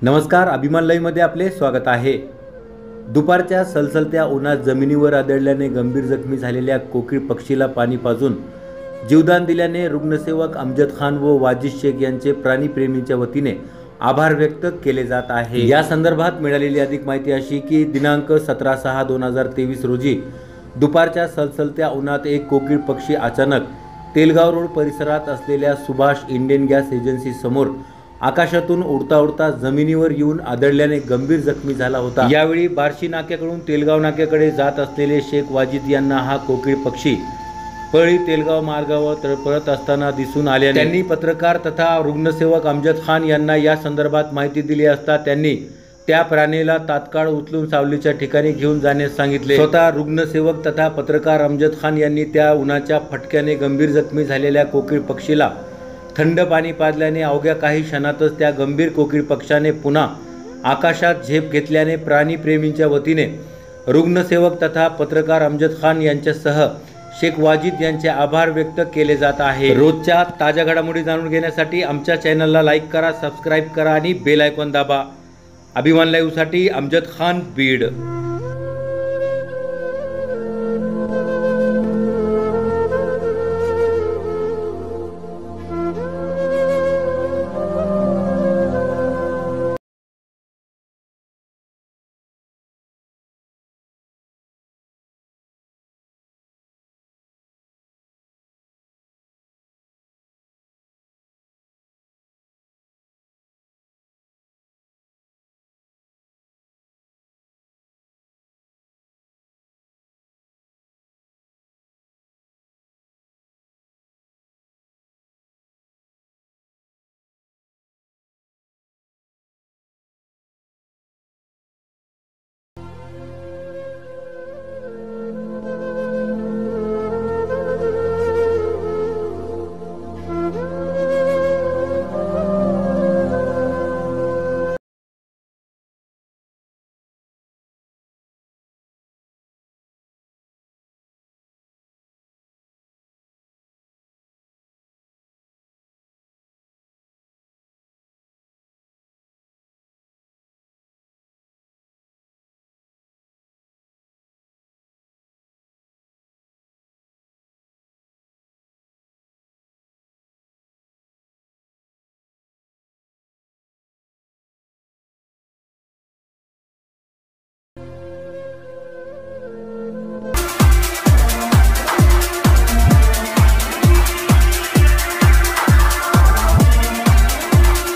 नमस्कार, अभिमान लाईव्हमध्ये आपले स्वागत आहे। दुपारच्या सलसलत्या उन्हात जमिनीवर आदळल्याने गंभीर जखमी झालेल्या कोकिळ पक्षीला पाणी पाजून जीवदान दिल्याने रुग्णसेवक अमजद खान व वाजिद शेख यांचे प्राणीप्रेमींच्या वतीने आभार व्यक्त केले जात आहे। या संदर्भात मिळालेली अधिक माहिती अशी की दिनांक 17/6/2023 रोजी दुपारच्या सलसलत्या उन्हात एक कोकिळ पक्षी अचानक तेलगाव रोड परिसरात असलेल्या सुभाष इंडियन गॅस एजन्सी समोर आकाशातून उडता उडता जमिनीवर येऊन आदळल्याने गंभीर जखमी झाला होता। यावेळी बार्शी नाक्याकडून तेलगाव नाक्याकडे जात असलेले शेख वाजिद यांना हा कोकिळ पक्षी पळी तेलगाव मार्गावर तळपळत असताना दिसून आल्याने त्यांनी पत्रकार तथा रुग्णसेवक अमजद खान यांना या संदर्भात माहिती दिली असता त्यांनी त्या प्राणीला तात्काळ उचलून सावलीच्या ठिकाणी घेऊन जाण्यास सांगितले। स्वतः रुग्णसेवक तथा पत्रकार अमजद खान यांनी त्या उन्हाच्या फटक्याने गंभीर जखमी झालेल्या कोकिळ पक्षीला थंड पाणी पाजल्याने अवघ्या काही क्षणातच त्या गंभीर कोकिळ पक्षाने पुन्हा आकाशात झेप घेतल्याने प्राणीप्रेमींच्या वतीने रुग्णसेवक तथा पत्रकार अमजद खान यांच्यासह शेख वाजिद यांचे आभार व्यक्त केले जात आहे। रोजच्या ताज्या घडामोडी जाणून घेण्यासाठी आमच्या चॅनलला लाईक करा, सबस्क्राईब करा आणि बेल आयकॉन दाबा। अभिमान लाईव्हसाठी अमजद खान, बीड।